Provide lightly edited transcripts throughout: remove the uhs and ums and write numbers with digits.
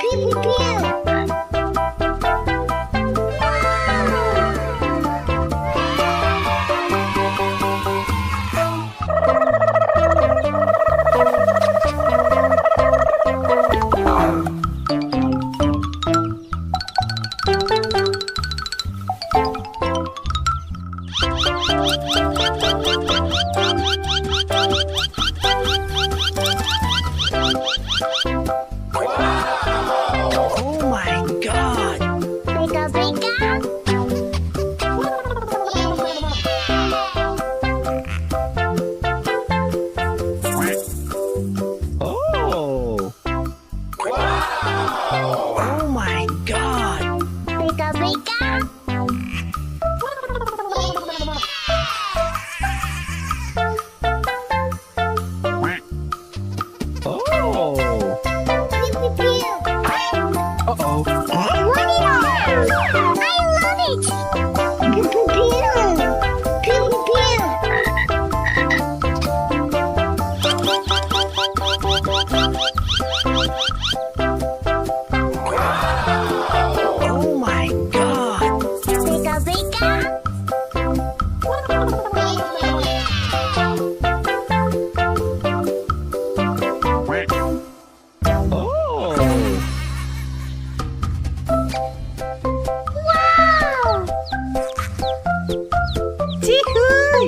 Pew, pew, pew. Oh my God! Pika, pika. Oh! Oh my God! Pika, pika. Oh! Pew, pew, pew. Uh-oh! I want it all. I love it. Pew, pew, pew. Pew, pew, pew. Oh my God! Pika, pika. Oh! Wow. Jihui!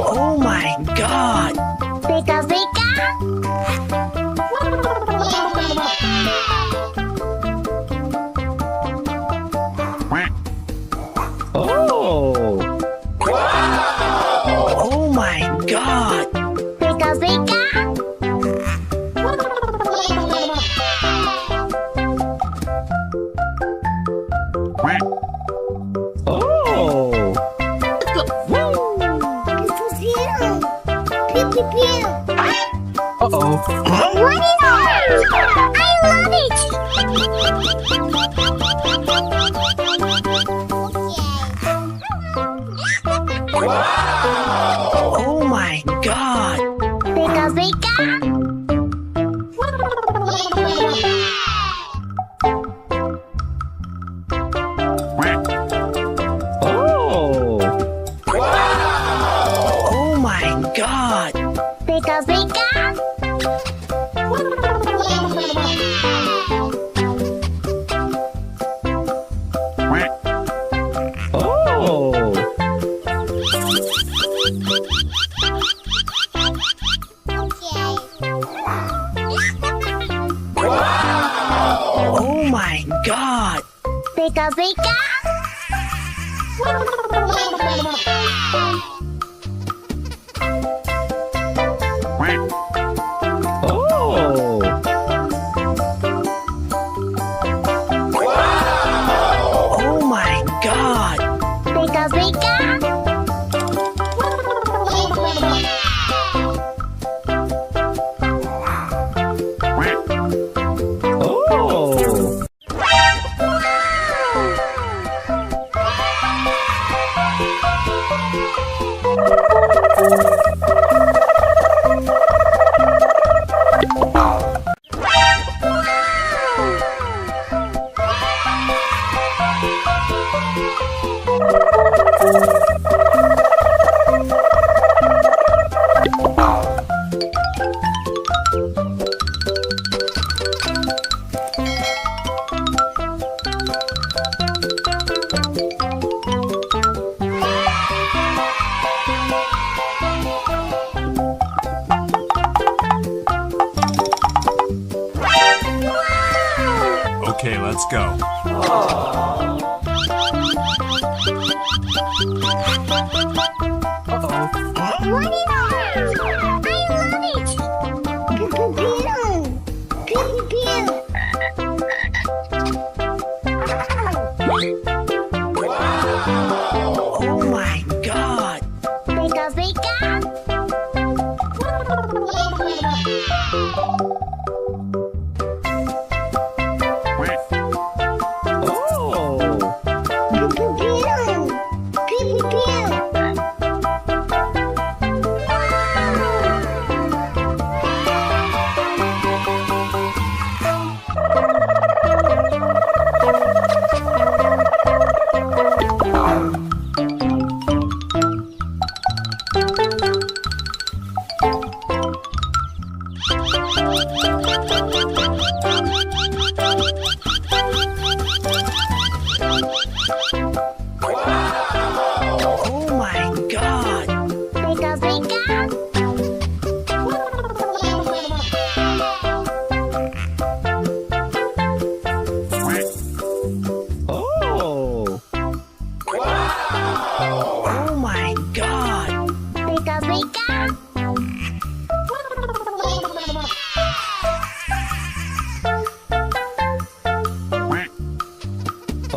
Oh my God! Pika, pika. Oh! Oh my God! Pika, pika. Oh! Pew, pew, pew. Uh-oh! I want it all. I love it. Oh my God! Pika, pika. Oh! Oh my God! Pika, pika. Oh! Oh my God! Pika, pika. Oh! Oh my God! Pika, pika. Oh! Okay, let's go. Uh-oh! What is that? I love it. Pew, pew, pew. Pew, pew, pew.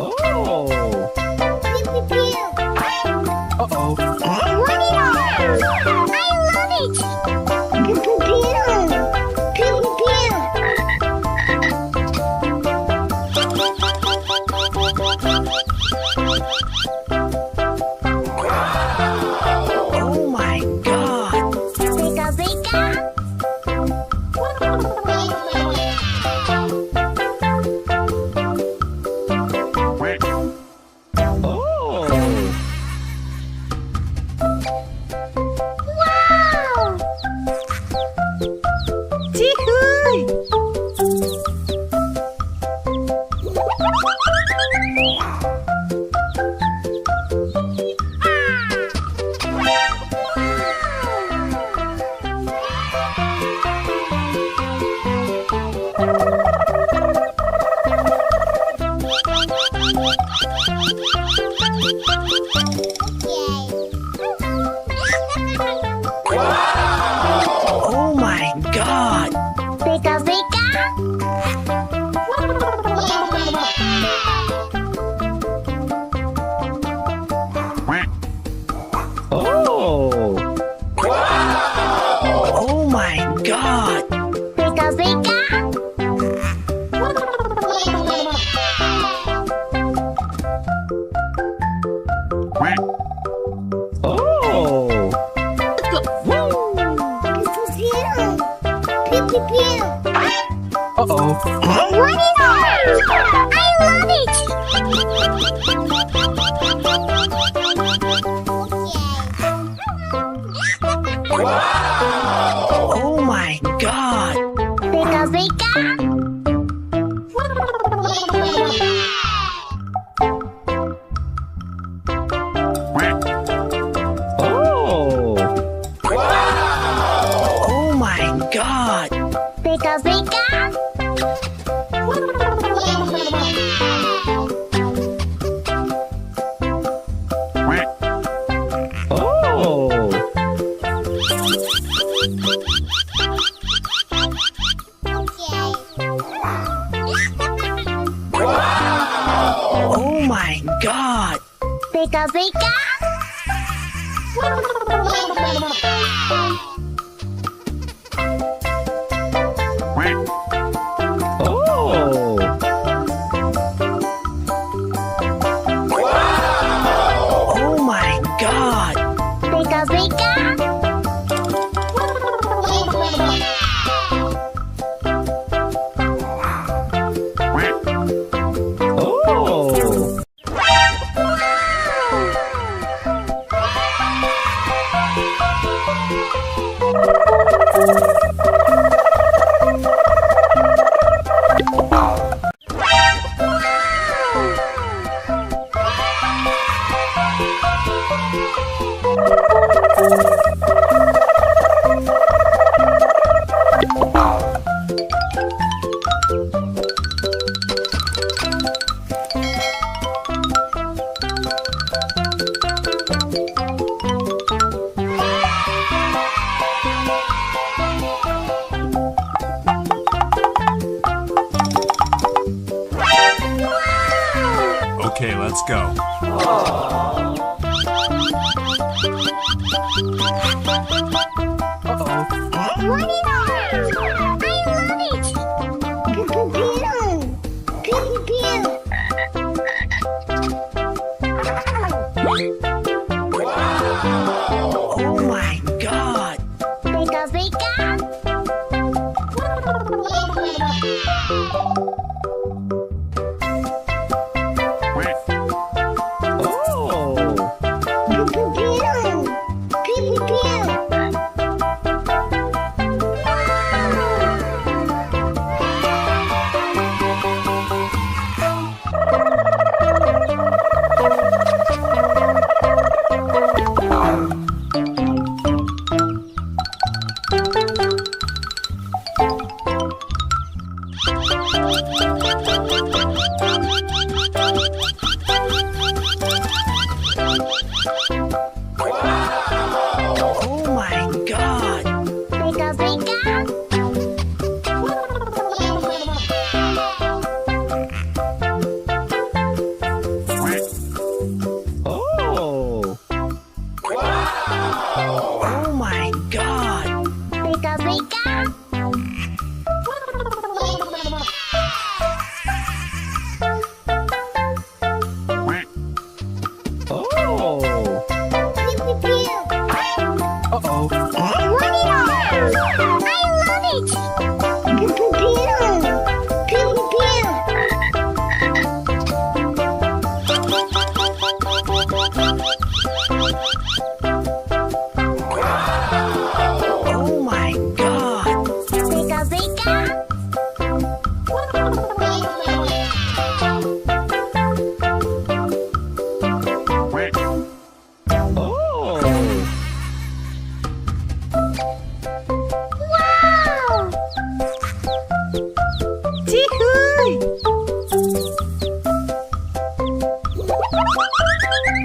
Oh. Pew, pew, pew. Uh-oh. What is that? I love it. Pew, pew, pew. Pew, pew, pew. Oh my God. Pika, pika. Oh. Wow! Oh my God. Pika, pika. Oh. Oh my God. Pika, pika. Oh. Pew, pew, pew. Uh-oh. What is that? I love it. Oh my God. Pika, pika. Oh. Oh my God. Pika, pika. Oh. Oh my God. Pika, pika. Oh. Oh my God. Pika, pika. Oh. Okay, let's go. What is that? I love it. Pew, pew, pew. Pew, pew, pew. Oh my God. Pika, pika. Oh. Pew, pew, pew. Pew, pew, pew.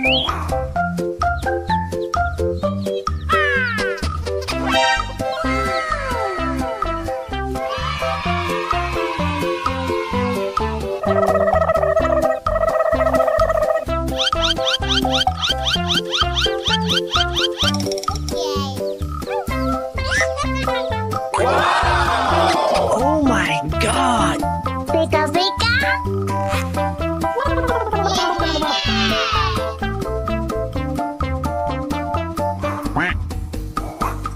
Oh my god! Pika pika.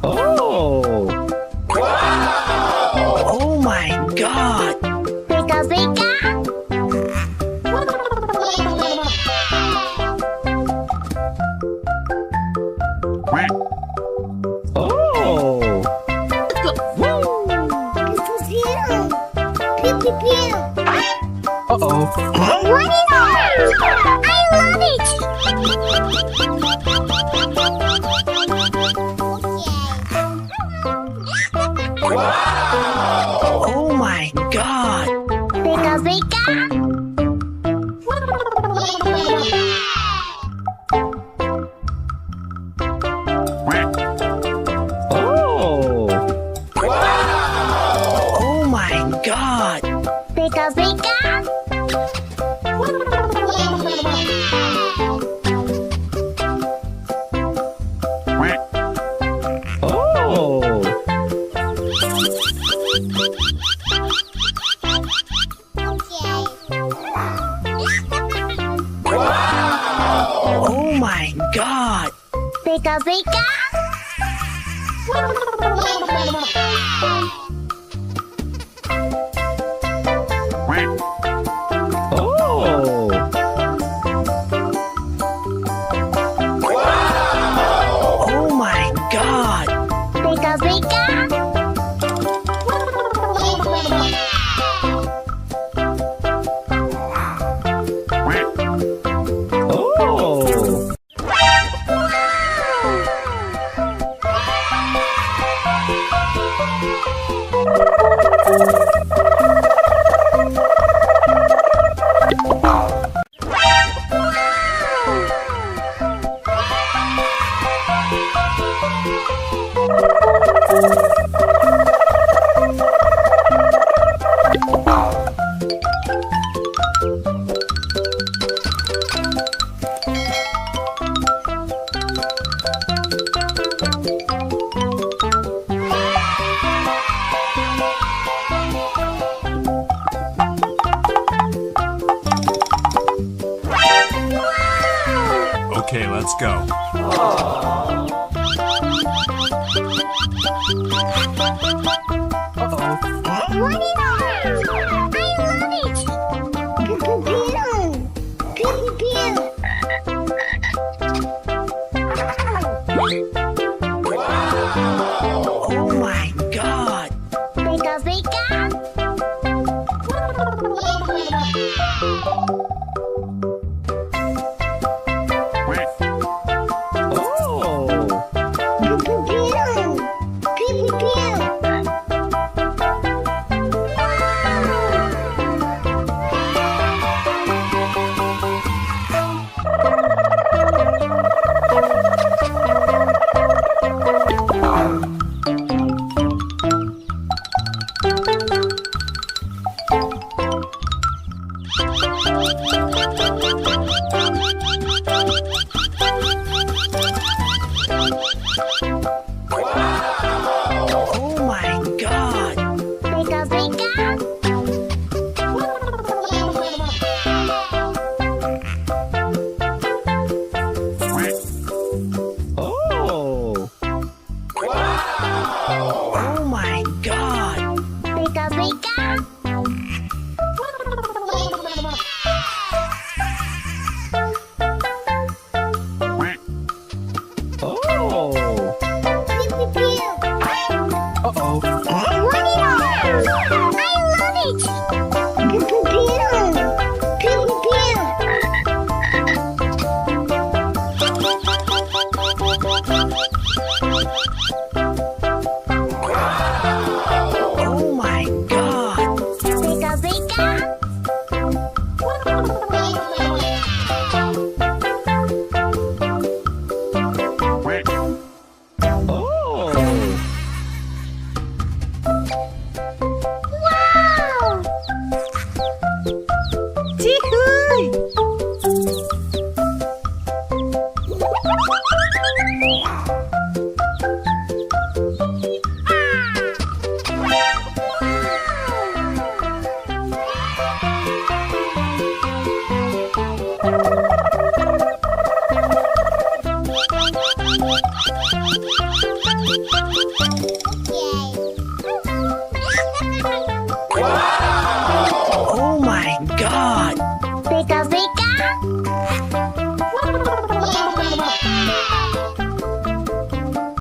Oh! Oh my god! Pika pika. Oh! Pew pew pew. Uh-oh. What is that? I love it. Oh my god! Pika pika. Oh! Oh my god! Pika pika. Oh! Oh my god! Pika pika. Oh! Oh my god! Pika pika. Oh! Okay, let's go. What is that? I love it. Pew pew pew. Pew pew pew. Oh my god! Pika pika. Oh! Pew pew pew. Pew pew pew.